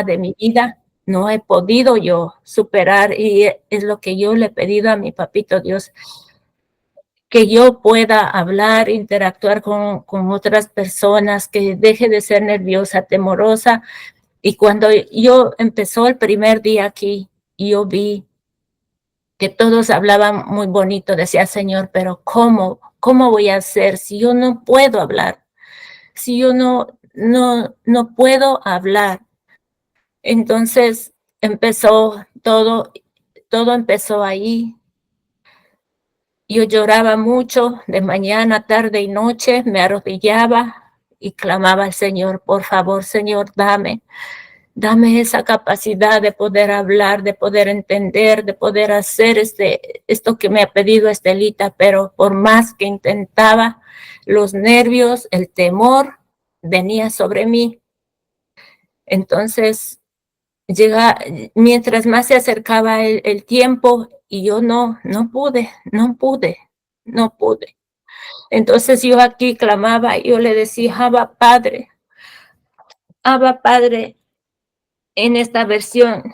de mi vida no he podido yo superar, y es lo que yo le he pedido a mi papito Dios, que yo pueda hablar, interactuar con otras personas, que deje de ser nerviosa, temorosa. Y cuando yo empezó el primer día aquí, yo vi que todos hablaban muy bonito, decía: Señor, pero ¿cómo voy a hacer si yo no puedo hablar? Si yo no puedo hablar. Entonces empezó todo empezó ahí. Yo lloraba mucho, de mañana, tarde y noche, me arrodillaba y clamaba al Señor: por favor, Señor, dame esa capacidad de poder hablar, de poder entender, de poder hacer esto que me ha pedido Estelita. Pero por más que intentaba, los nervios, el temor venía sobre mí. Entonces, mientras más se acercaba el tiempo, y yo no pude. Entonces yo aquí clamaba, yo le decía: Abba Padre, en esta versión,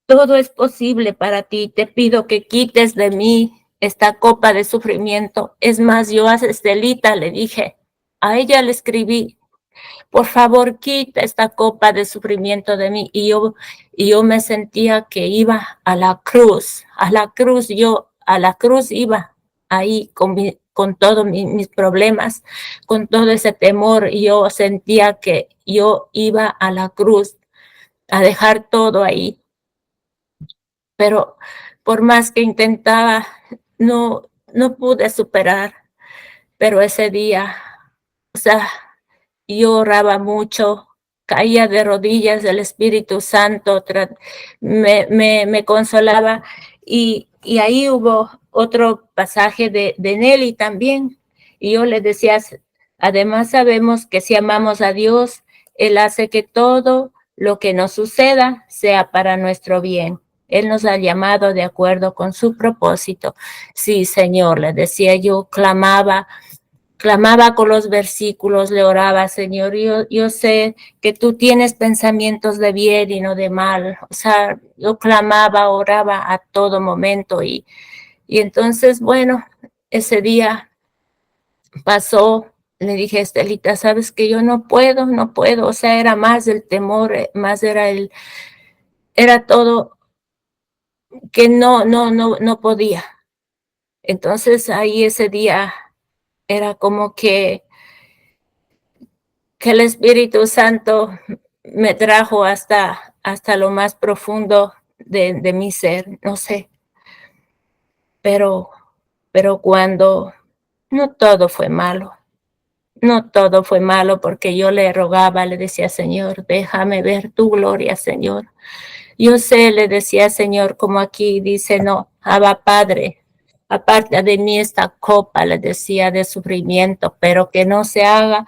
todo es posible para ti. Te pido que quites de mí esta copa de sufrimiento. Es más, yo a Estelita le dije, a ella le escribí: por favor, quita esta copa de sufrimiento de mí. Y yo me sentía que iba a la cruz, yo a la cruz iba ahí con todos mis problemas, con todo ese temor. Y yo sentía que yo iba a la cruz a dejar todo ahí. Pero por más que intentaba, no pude superar. Pero ese día, o sea, yo oraba mucho, caía de rodillas, el Espíritu Santo me consolaba. Y ahí hubo otro pasaje de Nelly también. Y yo le decía: además sabemos que si amamos a Dios, Él hace que todo lo que nos suceda sea para nuestro bien. Él nos ha llamado de acuerdo con su propósito. Sí, Señor, le decía yo, clamaba con los versículos, le oraba: Señor, yo sé que tú tienes pensamientos de bien y no de mal. O sea, yo clamaba, oraba a todo momento. Y entonces, bueno, ese día pasó. Le dije: Estelita, sabes que yo no puedo. O sea, era más el temor, más era todo, que no podía. Entonces ahí ese día era como que el Espíritu Santo me trajo hasta lo más profundo de mi ser, no sé. Pero, pero cuando no todo fue malo, no todo fue malo, porque yo le rogaba, le decía: Señor, déjame ver tu gloria, Señor. Yo sé, le decía: Señor, como aquí dice, no, Abba Padre, aparte de mí esta copa, le decía, de sufrimiento, pero que no se haga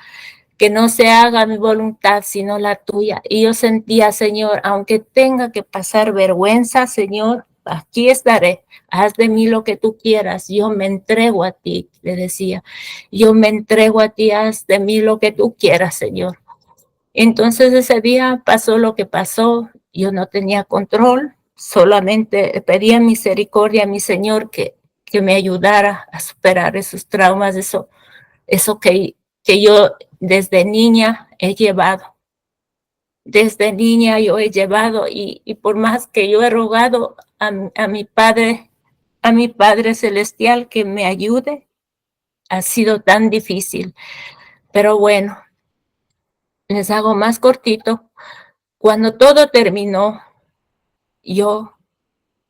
mi voluntad sino la tuya. Y yo sentía: Señor, aunque tenga que pasar vergüenza, Señor, aquí estaré. Haz de mí lo que tú quieras. Yo me entrego a ti, le decía. Yo me entrego a ti, haz de mí lo que tú quieras, Señor. Entonces ese día pasó lo que pasó. Yo no tenía control. Solamente pedía misericordia a mi Señor que me ayudara a superar esos traumas, eso que yo desde niña he llevado. Desde niña yo he llevado, y por más que yo he rogado a mi Padre Celestial que me ayude, ha sido tan difícil. Pero bueno, les hago más cortito. Cuando todo terminó, yo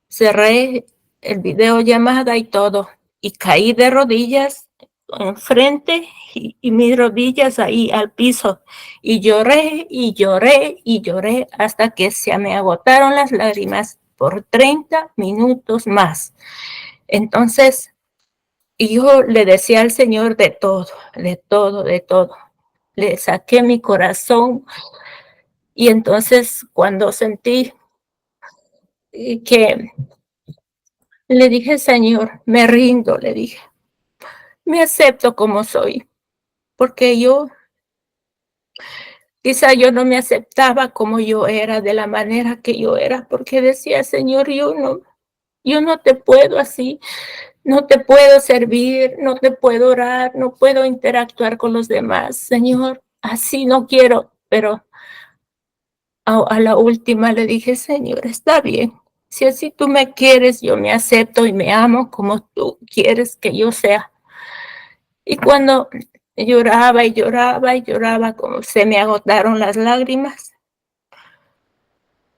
cerré el videollamada y todo, y caí de rodillas enfrente, y mis rodillas ahí al piso, y lloré y lloré y lloré hasta que se me agotaron las lágrimas por 30 minutos más. Entonces, yo le decía al Señor de todo, de todo, de todo. Le saqué mi corazón. Y entonces cuando sentí que le dije: Señor, me rindo, le dije, me acepto como soy, porque yo Quizá yo no me aceptaba como yo era, de la manera que yo era, porque decía: "Señor, yo no te puedo así, no te puedo servir, no te puedo orar, no puedo interactuar con los demás, Señor, así no quiero". Pero a la última le dije: "Señor, está bien, si así tú me quieres, yo me acepto y me amo como tú quieres que yo sea". Y cuando lloraba y lloraba y lloraba, como se me agotaron las lágrimas,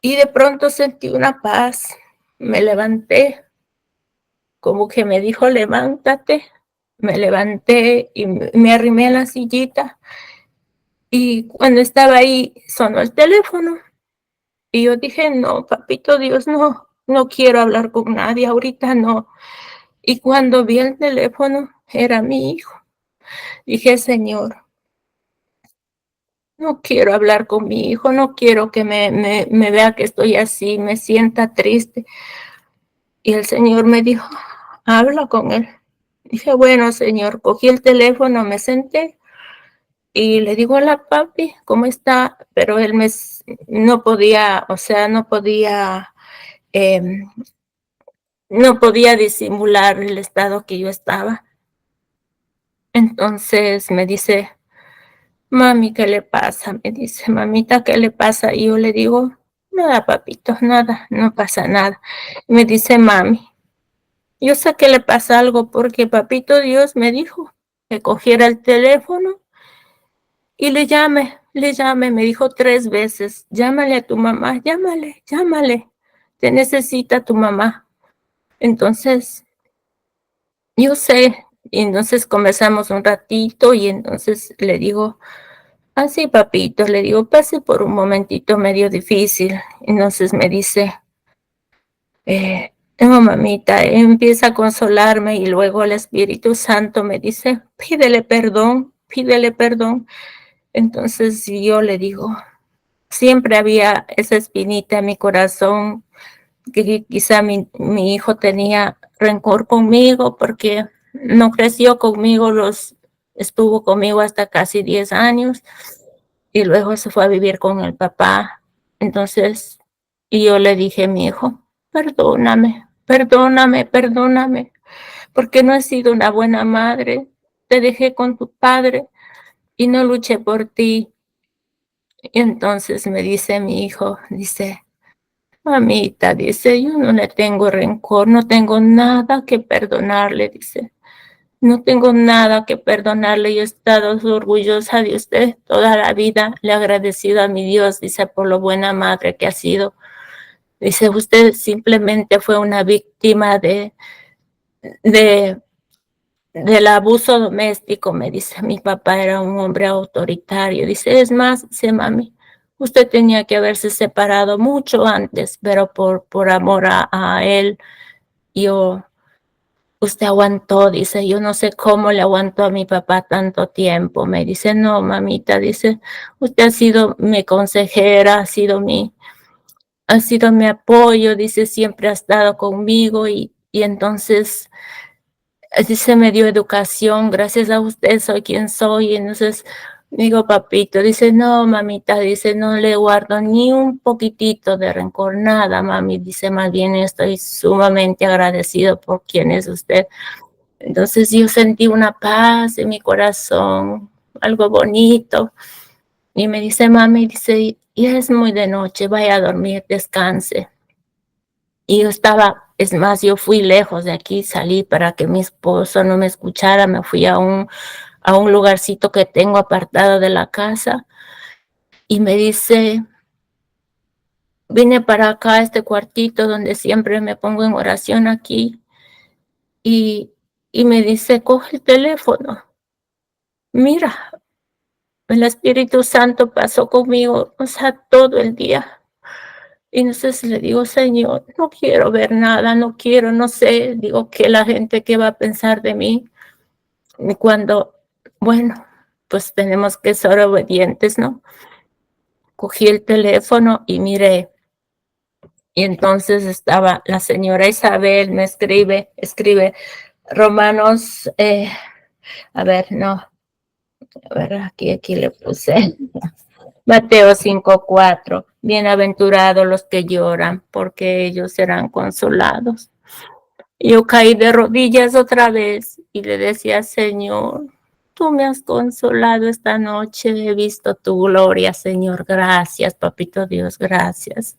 y de pronto sentí una paz. Me levanté, como que me dijo: "Levántate". Me levanté y me arrimé a la sillita, y cuando estaba ahí sonó el teléfono, y yo dije: "No, papito Dios, no, no quiero hablar con nadie, ahorita no". Y cuando vi el teléfono, era mi hijo. Dije: "Señor, no quiero hablar con mi hijo, no quiero que me vea que estoy así, me sienta triste". Y el Señor me dijo: "Habla con él". Dije: "Bueno, Señor". Cogí el teléfono, me senté y le digo: "Hola, papi, ¿cómo está?". Pero él no podía, o sea, em, no podía disimular el estado que yo estaba. Entonces me dice: "Mami, ¿qué le pasa?". Me dice: "Mamita, ¿qué le pasa?". Y yo le digo: "Nada, papito, nada, no pasa nada". Me dice: "Mami, yo sé que le pasa algo porque papito Dios me dijo que cogiera el teléfono y le llame". Me dijo 3 veces: "Llámale a tu mamá, llámale, llámale, te necesita tu mamá". Entonces, yo sé, y entonces conversamos un ratito y entonces le digo: "Ah, sí, papito", le digo: "Pase por un momentito medio difícil". Entonces me dice: "No, mamita", empieza a consolarme y luego el Espíritu Santo me dice: "Pídele perdón, pídele perdón". Entonces yo le digo, siempre había esa espinita en mi corazón, que quizá mi hijo tenía rencor conmigo porque no creció conmigo, estuvo conmigo hasta casi 10 años y luego se fue a vivir con el papá. Entonces, y yo le dije a mi hijo: "Perdóname, perdóname, perdóname, porque no he sido una buena madre. Te dejé con tu padre y no luché por ti". Y entonces me dice mi hijo, dice: "Mamita", dice, "yo no le tengo rencor, no tengo nada que perdonarle", dice. "No tengo nada que perdonarle, yo he estado orgullosa de usted toda la vida, le he agradecido a mi Dios", dice, "por lo buena madre que ha sido". Dice: "Usted simplemente fue una víctima de del abuso doméstico", me dice. "Mi papá era un hombre autoritario". Dice: "Es más", dice, "mami, usted tenía que haberse separado mucho antes, pero por amor a él, yo usted aguantó", dice, "yo no sé cómo le aguantó a mi papá tanto tiempo". Me dice: "No, mamita", dice, "usted ha sido mi consejera, ha sido mi apoyo", dice, "siempre ha estado conmigo y entonces, dice, me dio educación, gracias a usted soy quien soy". Entonces, digo: "Papito", dice, "no, mamita", dice, "no le guardo ni un poquitito de rencor, nada, mami", dice, "más bien estoy sumamente agradecido por quien es usted". Entonces yo sentí una paz en mi corazón, algo bonito, y me dice: "Mami", dice, "ya es muy de noche, vaya a dormir, descanse". Y yo estaba, es más, yo fui lejos de aquí, salí para que mi esposo no me escuchara, me fui a un lugarcito que tengo apartado de la casa, y me dice: "Vine para acá, a este cuartito donde siempre me pongo en oración aquí", y me dice: "Coge el teléfono, mira". El Espíritu Santo pasó conmigo, o sea, todo el día. Y entonces le digo: "Señor, no quiero ver nada, no quiero, no sé", digo, que la gente, ¿qué va a pensar de mí? Y cuando, bueno, pues tenemos que ser obedientes, ¿no? Cogí el teléfono y miré, y entonces estaba la señora Isabel, me escribe Romanos, a ver, no, a ver, aquí le puse. Mateo 5:4. Bienaventurados los que lloran, porque ellos serán consolados. Yo caí de rodillas otra vez y le decía, Señor, tú me has consolado esta noche, he visto tu gloria, Señor, gracias, papito Dios, gracias.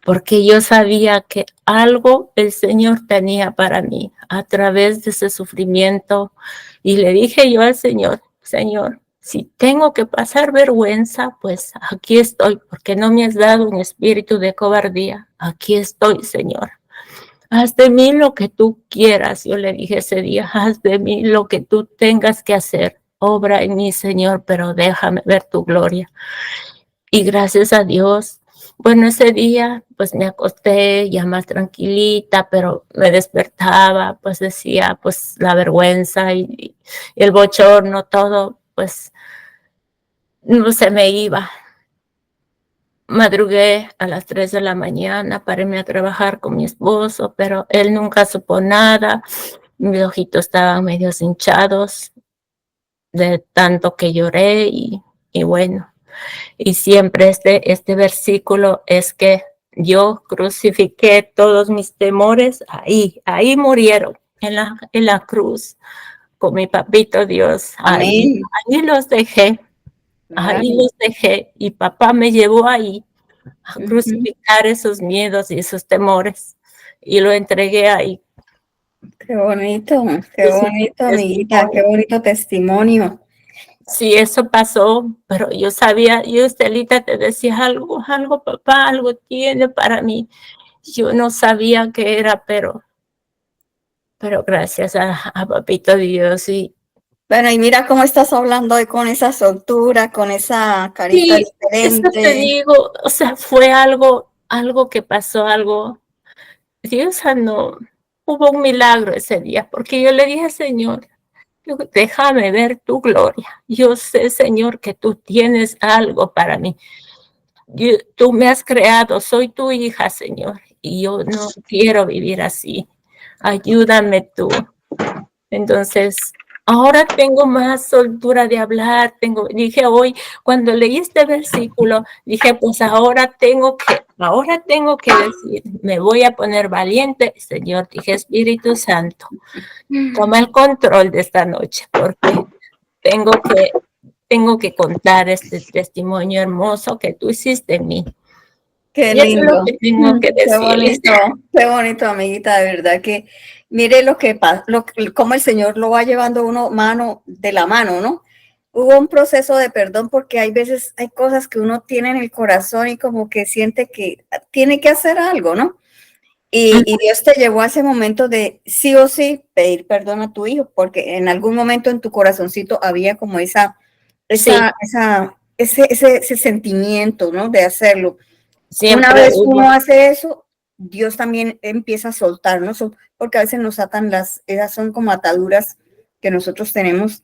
Porque yo sabía que algo el Señor tenía para mí a través de ese sufrimiento. Y le dije yo al Señor, Señor, si tengo que pasar vergüenza, pues aquí estoy, porque no me has dado un espíritu de cobardía. Aquí estoy, Señor. Haz de mí lo que tú quieras, yo le dije ese día, haz de mí lo que tú tengas que hacer. Obra en mí, Señor, pero déjame ver tu gloria. Y gracias a Dios, bueno, ese día pues me acosté ya más tranquilita, pero me despertaba, pues decía, pues la vergüenza y el bochorno, todo, pues no se me iba. Madrugué a las 3 de la mañana para irme a trabajar con mi esposo, pero él nunca supo nada. Mis ojitos estaban medio hinchados de tanto que lloré y bueno, y siempre este versículo es que yo crucifiqué todos mis temores ahí murieron en la cruz con mi papito Dios, Amén. ahí los dejé, Claro. ahí los dejé y papá me llevó ahí a Ujú. crucificar esos miedos y esos temores y lo entregué ahí. Qué bonito, Es un amiguita, qué testimonio. bonito testimonio. Sí, eso pasó, pero yo sabía, yo, Estelita, te decía algo, papá, algo tiene para mí. Yo no sabía qué era, pero gracias a papito Dios. Bueno, y mira cómo estás hablando hoy con esa soltura, con esa carita Sí, eso te diferente. digo, o sea, fue algo que pasó, algo. Dios sanó, hubo un milagro ese día, porque yo le dije, Señor, déjame ver tu gloria. Yo sé, Señor, que tú tienes algo para mí. Tú me has creado, soy tu hija, Señor, y yo no quiero vivir así. Ayúdame tú. Entonces, ahora tengo más soltura de hablar, dije hoy, cuando leí este versículo, dije, pues ahora tengo que decir, me voy a poner valiente, Señor, dije, Espíritu Santo, toma el control de esta noche, porque tengo que, tengo que contar este testimonio hermoso que tú hiciste en mí. Qué Y eso es lo lindo, que tengo que decirles. qué bonito, amiguita, de verdad que mire lo que pasa, cómo el Señor lo va llevando uno mano de la mano, ¿no? Hubo un proceso de perdón porque hay veces, hay cosas que uno tiene en el corazón y como que siente que tiene que hacer algo, ¿no? Y Dios te llevó a ese momento de sí o sí pedir perdón a tu hijo, porque en algún momento en tu corazoncito había como Sí, ese sentimiento, ¿no? De hacerlo. Una siempre vez hubo, uno hace eso, Dios también empieza a soltarnos, porque a veces nos atan esas son como ataduras que nosotros tenemos,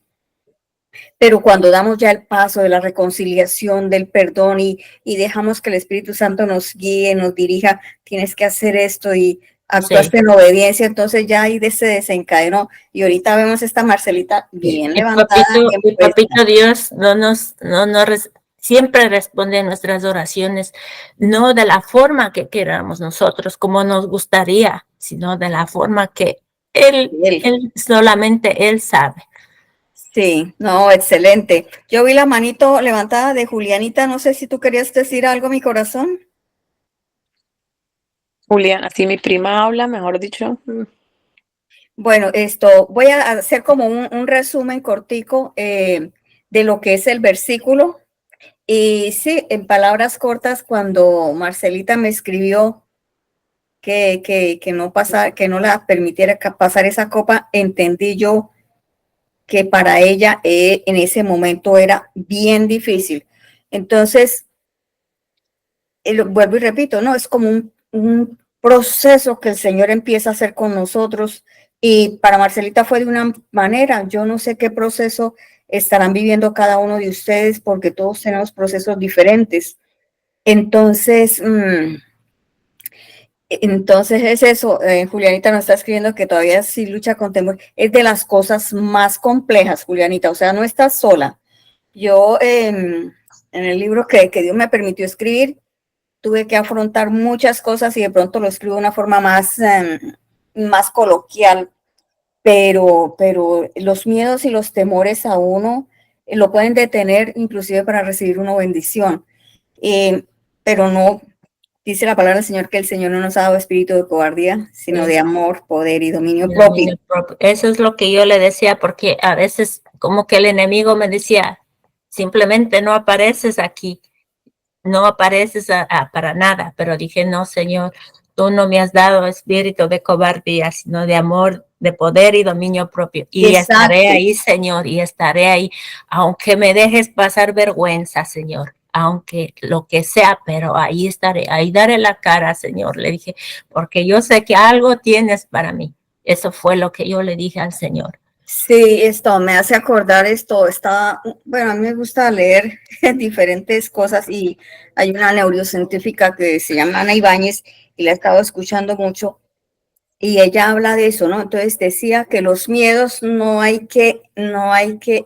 pero cuando damos ya el paso de la reconciliación, del perdón y dejamos que el Espíritu Santo nos guíe, nos dirija, tienes que hacer esto y sí. actuaste en obediencia, entonces ya ahí se desencadenó. Y ahorita vemos esta Marcelita bien levantada, bien Y puesta. papito Dios siempre responde a nuestras oraciones, no de la forma que queramos nosotros, como nos gustaría, sino de la forma que Él. solamente Él sabe. Sí, no, excelente. Yo vi la manito levantada de Julianita, no sé si tú querías decir algo, mi corazón. Juliana, si mi prima habla, mejor dicho, Bueno, esto voy a hacer como un resumen cortico de lo que es el versículo. Y sí, en palabras cortas, cuando Marcelita me escribió que no pasa, que no la permitiera pasar esa copa, entendí yo que para ella en ese momento era bien difícil. Entonces, vuelvo y repito, ¿no? Es como un proceso que el Señor empieza a hacer con nosotros y para Marcelita fue de una manera, yo no sé qué proceso estarán viviendo cada uno de ustedes porque todos tenemos procesos diferentes. Entonces, entonces es eso, Julianita nos está escribiendo que todavía sí lucha con temor, es de las cosas más complejas, Julianita, o sea, no estás sola. Yo en el libro que Dios me permitió escribir, tuve que afrontar muchas cosas y de pronto lo escribo de una forma más coloquial, pero los miedos y los temores a uno lo pueden detener inclusive para recibir una bendición. Pero no, dice la palabra del Señor que el Señor no nos ha dado espíritu de cobardía, sino de amor, poder y dominio propio. Eso es lo que yo le decía, porque a veces como que el enemigo me decía, simplemente no apareces aquí, no apareces para nada, pero dije, no, Señor, tú no me has dado espíritu de cobardía, sino de amor, de poder y dominio propio. Y Exacto. Estaré ahí, Señor, y estaré ahí, aunque me dejes pasar vergüenza, Señor, aunque lo que sea, pero ahí estaré, ahí daré la cara, Señor, le dije, porque yo sé que algo tienes para mí. Eso fue lo que yo le dije al Señor. Sí, esto me hace acordar bueno, a mí me gusta leer diferentes cosas y hay una neurocientífica que se llama Ana Ibáñez y la he estado escuchando mucho y ella habla de eso, ¿no? Entonces decía que los miedos no hay que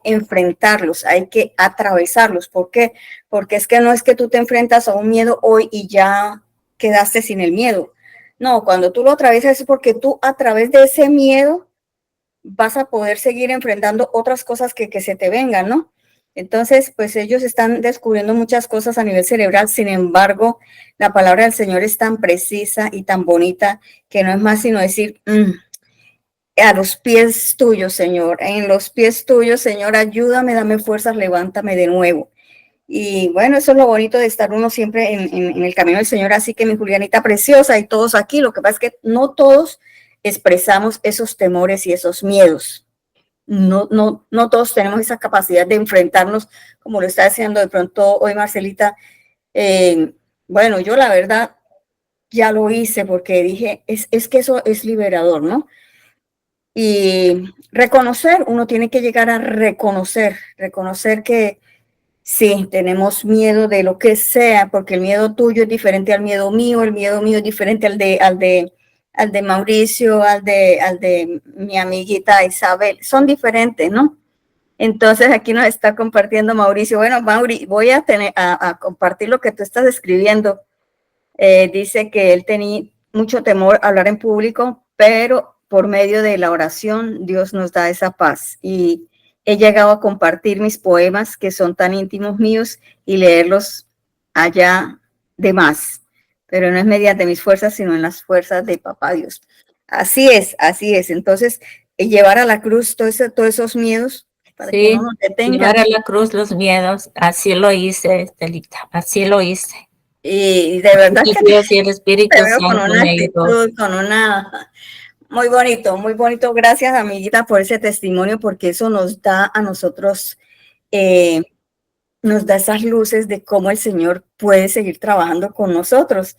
enfrentarlos, hay que atravesarlos. ¿Por qué? Porque es que no es que tú te enfrentas a un miedo hoy y ya quedaste sin el miedo. No, cuando tú lo atraviesas es porque tú a través de ese miedo vas a poder seguir enfrentando otras cosas que se te vengan, ¿no? Entonces, pues ellos están descubriendo muchas cosas a nivel cerebral, sin embargo, la palabra del Señor es tan precisa y tan bonita que no es más sino decir, a los pies tuyos, Señor, en los pies tuyos, Señor, ayúdame, dame fuerzas, levántame de nuevo. Y bueno, eso es lo bonito de estar uno siempre en el camino del Señor, así que mi Julianita preciosa y todos aquí, lo que pasa es que no todos expresamos esos temores y esos miedos. No todos tenemos esa capacidad de enfrentarnos como lo está haciendo de pronto hoy Marcelita. Bueno, yo la verdad ya lo hice porque dije, es que eso es liberador, ¿no? Y reconocer, uno tiene que llegar a reconocer que sí, tenemos miedo de lo que sea, porque el miedo tuyo es diferente al miedo mío, el miedo mío es diferente al de Mauricio, al de mi amiguita Isabel, son diferentes, ¿no? Entonces aquí nos está compartiendo Mauricio. Bueno, Mauri, voy a compartir lo que tú estás escribiendo. Dice que él tenía mucho temor a hablar en público, pero por medio de la oración Dios nos da esa paz. Y he llegado a compartir mis poemas que son tan íntimos míos y leerlos allá de más. Pero no es mediante mis fuerzas, sino en las fuerzas de Papá Dios. Así es, así es. Entonces, llevar a la cruz todos esos miedos para que no nos detengan. Llevar a la cruz los miedos, así lo hice, Estelita, así lo hice. Y de verdad y que Dios y el Espíritu Santo con una actitud, muy bonito, muy bonito. Gracias, amiguita, por ese testimonio, porque eso nos da a nosotros, nos da esas luces de cómo el Señor puede seguir trabajando con nosotros,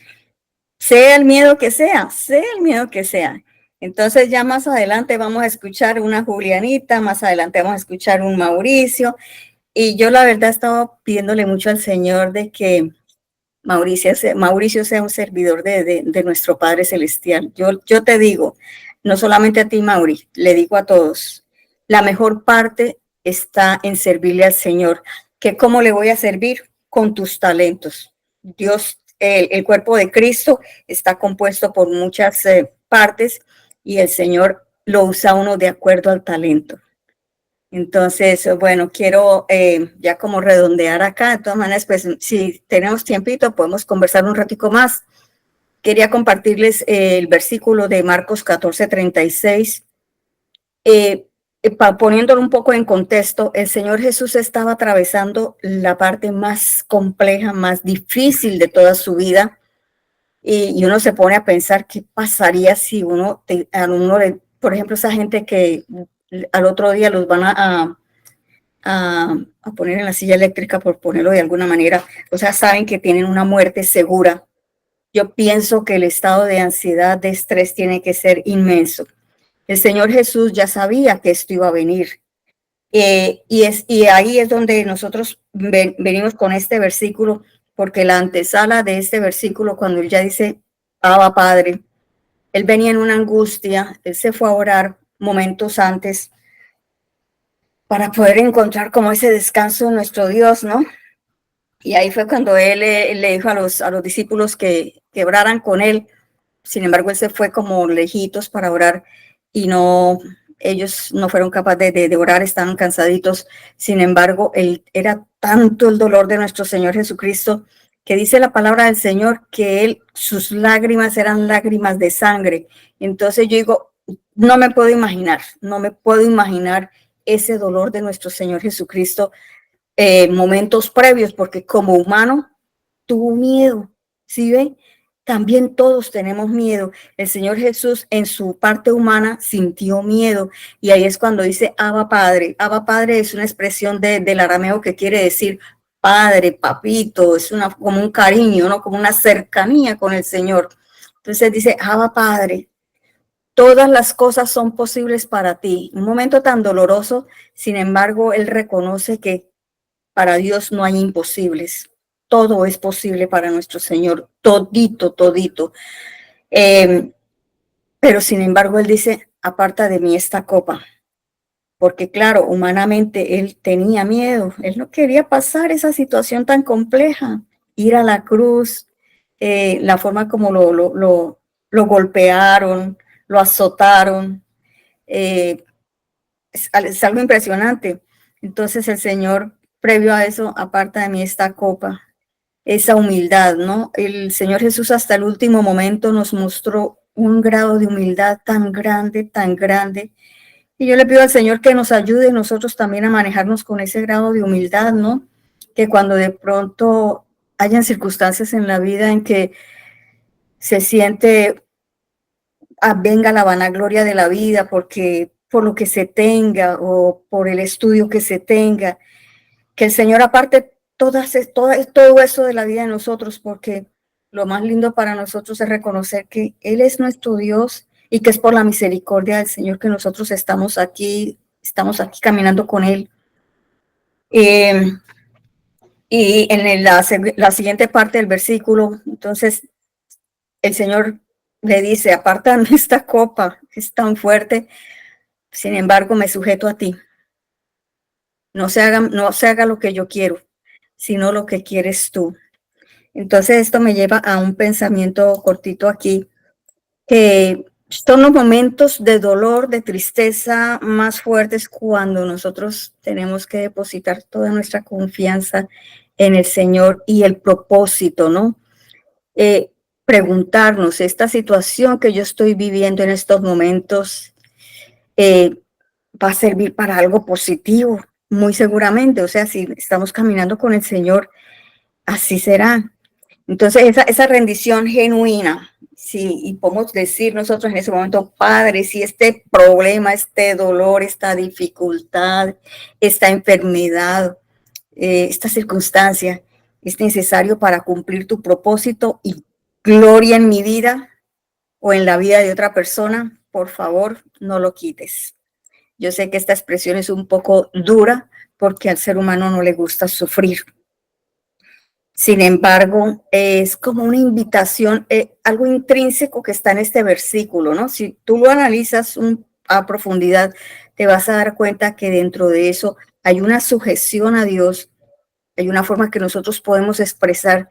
sea el miedo que sea, sea el miedo que sea. Entonces ya más adelante vamos a escuchar una Julianita, más adelante vamos a escuchar un Mauricio, y yo la verdad estaba pidiéndole mucho al Señor de que Mauricio sea un servidor de nuestro Padre Celestial. Yo te digo, no solamente a ti, Mauri, le digo a todos, la mejor parte está en servirle al Señor. ¿Que cómo le voy a servir? Con tus talentos. Dios, el cuerpo de Cristo está compuesto por muchas partes y el Señor lo usa uno de acuerdo al talento. Entonces, bueno, quiero ya como redondear acá. De todas maneras, pues si tenemos tiempito, podemos conversar un ratico más. Quería compartirles el versículo de Marcos 14:36. Poniéndolo un poco en contexto, el Señor Jesús estaba atravesando la parte más compleja, más difícil de toda su vida. Y uno se pone a pensar qué pasaría si por ejemplo, esa gente que al otro día los van a poner en la silla eléctrica, por ponerlo de alguna manera, o sea, saben que tienen una muerte segura. Yo pienso que el estado de ansiedad, de estrés tiene que ser inmenso. El Señor Jesús ya sabía que esto iba a venir. Y ahí es donde nosotros venimos con este versículo, porque la antesala de este versículo, cuando él ya dice, Abba Padre, él venía en una angustia, él se fue a orar momentos antes para poder encontrar como ese descanso en nuestro Dios, ¿no? Y ahí fue cuando él le dijo a los discípulos que oraran con él. Sin embargo, él se fue como lejitos para orar y no, ellos no fueron capaces de orar, estaban cansaditos. Sin embargo, era tanto el dolor de nuestro Señor Jesucristo que dice la palabra del Señor que sus lágrimas eran lágrimas de sangre. Entonces yo digo, no me puedo imaginar ese dolor de nuestro Señor Jesucristo momentos previos, porque como humano tuvo miedo, ¿sí ven? También todos tenemos miedo. El Señor Jesús en su parte humana sintió miedo y ahí es cuando dice Abba Padre. Abba Padre es una expresión del arameo que quiere decir padre, papito, es como un cariño, ¿no? Como una cercanía con el Señor. Entonces dice Abba Padre, todas las cosas son posibles para ti. Un momento tan doloroso, sin embargo, él reconoce que para Dios no hay imposibles. Todo es posible para nuestro Señor, todito, todito. Pero sin embargo, él dice, aparta de mí esta copa. Porque claro, humanamente él tenía miedo. Él no quería pasar esa situación tan compleja. Ir a la cruz, la forma como lo golpearon, lo azotaron. Es algo impresionante. Entonces el Señor, previo a eso, aparta de mí esta copa, esa humildad, ¿no? El Señor Jesús hasta el último momento nos mostró un grado de humildad tan grande, tan grande. Y yo le pido al Señor que nos ayude nosotros también a manejarnos con ese grado de humildad, ¿no? Que cuando de pronto hayan circunstancias en la vida en que se siente venga la vanagloria de la vida porque por lo que se tenga o por el estudio que se tenga, que el Señor aparte todo eso de la vida de nosotros, porque lo más lindo para nosotros es reconocer que Él es nuestro Dios y que es por la misericordia del Señor que nosotros estamos aquí caminando con Él. Y en la siguiente parte del versículo, entonces el Señor le dice, apártame esta copa, es tan fuerte, sin embargo me sujeto a ti. No se haga lo que yo quiero, sino lo que quieres tú. Entonces esto me lleva a un pensamiento cortito aquí, que son los momentos de dolor, de tristeza más fuertes cuando nosotros tenemos que depositar toda nuestra confianza en el Señor y el propósito, ¿no? Preguntarnos, esta situación que yo estoy viviendo en estos momentos va a servir para algo positivo, muy seguramente. O sea, si estamos caminando con el Señor, así será. Entonces, esa rendición genuina, sí, y podemos decir nosotros en ese momento, Padre, si este problema, este dolor, esta dificultad, esta enfermedad, esta circunstancia es necesario para cumplir tu propósito y gloria en mi vida o en la vida de otra persona, por favor, no lo quites. Yo sé que esta expresión es un poco dura porque al ser humano no le gusta sufrir. Sin embargo, es como una invitación, algo intrínseco que está en este versículo, ¿no? Si tú lo analizas a profundidad, te vas a dar cuenta que dentro de eso hay una sujeción a Dios, hay una forma que nosotros podemos expresar,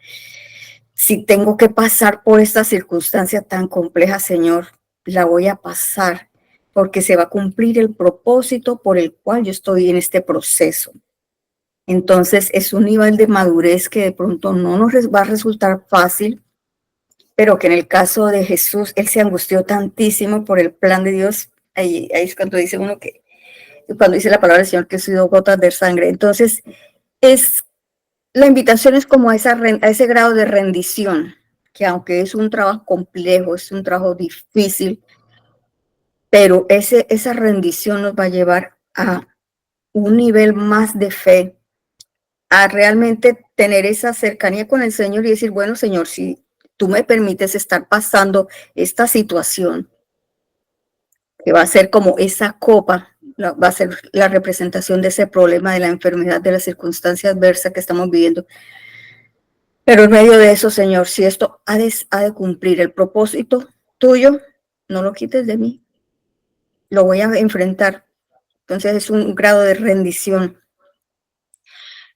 si tengo que pasar por esta circunstancia tan compleja, Señor, la voy a pasar, porque se va a cumplir el propósito por el cual yo estoy en este proceso. Entonces es un nivel de madurez que de pronto no nos va a resultar fácil, pero que en el caso de Jesús, Él se angustió tantísimo por el plan de Dios. Ahí es cuando dice uno que, cuando dice la palabra del Señor que subió gotas de sangre. Entonces, la invitación es como a ese grado de rendición, que aunque es un trabajo complejo, es un trabajo difícil, pero esa rendición nos va a llevar a un nivel más de fe, a realmente tener esa cercanía con el Señor y decir, bueno, Señor, si tú me permites estar pasando esta situación, que va a ser como esa copa, va a ser la representación de ese problema, de la enfermedad, de la circunstancia adversa que estamos viviendo. Pero en medio de eso, Señor, si esto ha de cumplir el propósito tuyo, no lo quites de mí. Lo voy a enfrentar. Entonces es un grado de rendición.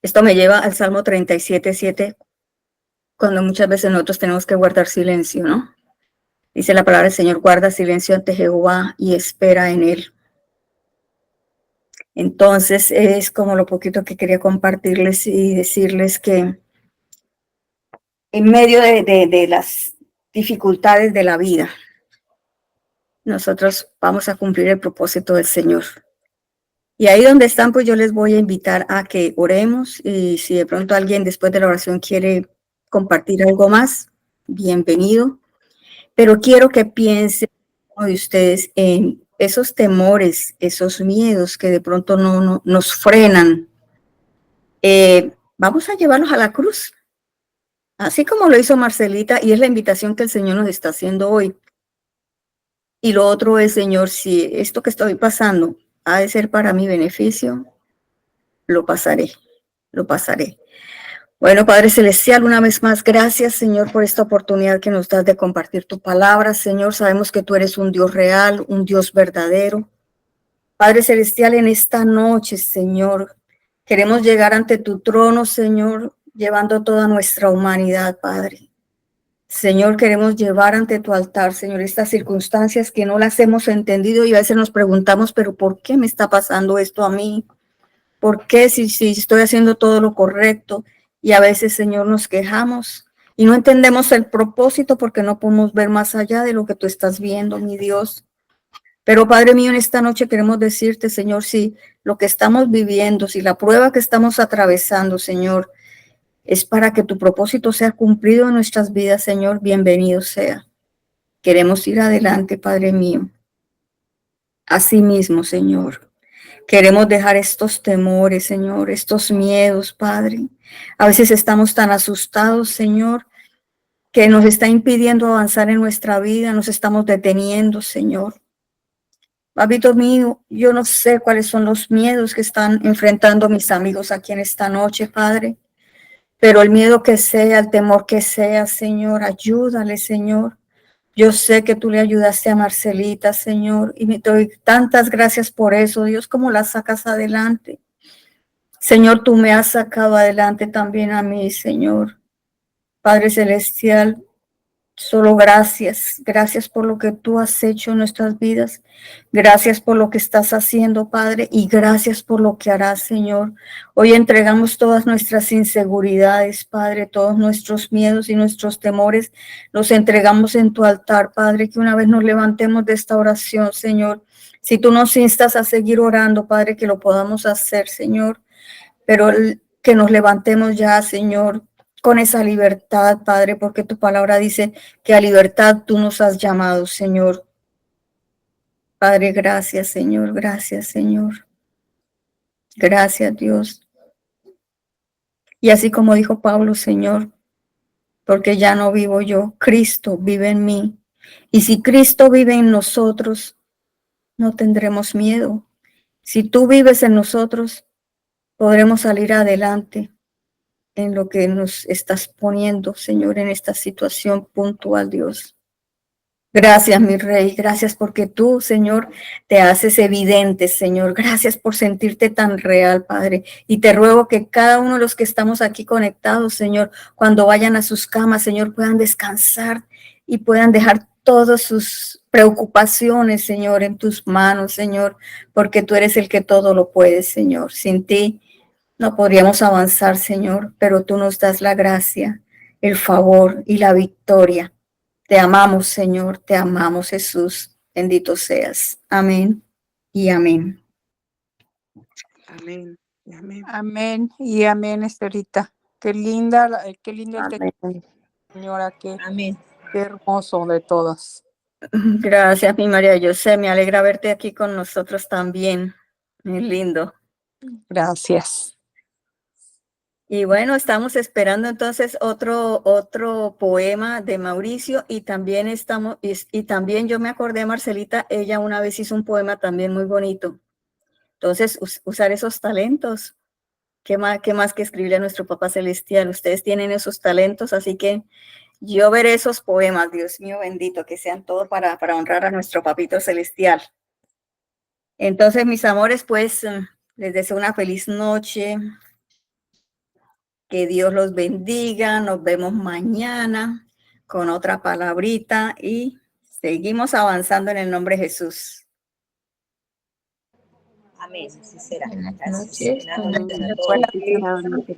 Esto me lleva al Salmo 37:7, cuando muchas veces nosotros tenemos que guardar silencio, ¿no? Dice la palabra del Señor, guarda silencio ante Jehová y espera en él. Entonces es como lo poquito que quería compartirles y decirles que en medio de las dificultades de la vida, nosotros vamos a cumplir el propósito del Señor. Y ahí donde están, pues yo les voy a invitar a que oremos, y si de pronto alguien después de la oración quiere compartir algo más, bienvenido. Pero quiero que piensen uno de ustedes en esos temores, esos miedos que de pronto no nos frenan. Vamos a llevarlos a la cruz, así como lo hizo Marcelita, y es la invitación que el Señor nos está haciendo hoy. Y lo otro es, Señor, si esto que estoy pasando ha de ser para mi beneficio, lo pasaré, lo pasaré. Bueno, Padre Celestial, una vez más, gracias, Señor, por esta oportunidad que nos das de compartir tu palabra. Señor, sabemos que tú eres un Dios real, un Dios verdadero. Padre Celestial, en esta noche, Señor, queremos llegar ante tu trono, Señor, llevando toda nuestra humanidad, Padre. Señor, queremos llevar ante tu altar, Señor, estas circunstancias que no las hemos entendido y a veces nos preguntamos, pero ¿por qué me está pasando esto a mí? ¿Por qué si estoy haciendo todo lo correcto? Y a veces, Señor, nos quejamos y no entendemos el propósito porque no podemos ver más allá de lo que tú estás viendo, mi Dios. Pero Padre mío, en esta noche queremos decirte, Señor, si lo que estamos viviendo, si la prueba que estamos atravesando, Señor, es para que tu propósito sea cumplido en nuestras vidas, Señor, bienvenido sea. Queremos ir adelante, Padre mío. Asimismo, Señor, queremos dejar estos temores, Señor, estos miedos, Padre. A veces estamos tan asustados, Señor, que nos está impidiendo avanzar en nuestra vida, nos estamos deteniendo, Señor. Papito mío, yo no sé cuáles son los miedos que están enfrentando mis amigos aquí en esta noche, Padre, pero el miedo que sea, el temor que sea, Señor, ayúdale, Señor. Yo sé que tú le ayudaste a Marcelita, Señor, y me doy tantas gracias por eso, Dios, cómo la sacas adelante. Señor, tú me has sacado adelante también a mí, Señor. Padre Celestial, solo gracias. Gracias por lo que tú has hecho en nuestras vidas. Gracias por lo que estás haciendo, Padre, y gracias por lo que harás, Señor. Hoy entregamos todas nuestras inseguridades, Padre, todos nuestros miedos y nuestros temores. Los entregamos en tu altar, Padre, que una vez nos levantemos de esta oración, Señor. Si tú nos instas a seguir orando, Padre, que lo podamos hacer, Señor. Pero que nos levantemos ya, Señor, con esa libertad, Padre, porque tu palabra dice que a libertad tú nos has llamado, Señor. Padre, gracias, Señor, gracias, Señor. Gracias, Dios. Y así como dijo Pablo, Señor, porque ya no vivo yo, Cristo vive en mí. Y si Cristo vive en nosotros, no tendremos miedo. Si tú vives en nosotros, podremos salir adelante en lo que nos estás poniendo, Señor, en esta situación puntual, Dios. Gracias, mi Rey, gracias porque tú, Señor, te haces evidente, Señor. Gracias por sentirte tan real, Padre. Y te ruego que cada uno de los que estamos aquí conectados, Señor, cuando vayan a sus camas, Señor, puedan descansar y puedan dejar todas sus preocupaciones, Señor, en tus manos, Señor, porque tú eres el que todo lo puede, Señor. Sin ti no podríamos avanzar, Señor, pero tú nos das la gracia, el favor y la victoria. Te amamos, Señor, te amamos, Jesús. Bendito seas. Amén y amén. Amén. Amén. Amén y amén, Estelita. Qué linda, qué lindo el Amén. testimonio, señora, qué Amén. hermoso de todas. Gracias, mi María José. Me alegra verte aquí con nosotros también. Muy lindo. Gracias. Y bueno, estamos esperando entonces otro poema de Mauricio y también y también yo me acordé, Marcelita, ella una vez hizo un poema también muy bonito. Entonces, usar esos talentos. ¿Qué más que escribirle a nuestro Papá Celestial? Ustedes tienen esos talentos, así que yo veré esos poemas, Dios mío bendito, que sean todo para honrar a nuestro Papito Celestial. Entonces, mis amores, pues, les deseo una feliz noche. Que Dios los bendiga. Nos vemos mañana con otra palabrita y seguimos avanzando en el nombre de Jesús. Amén, así será. Buenas Gracias. noches. Buenas noches a todos. Buenas noches.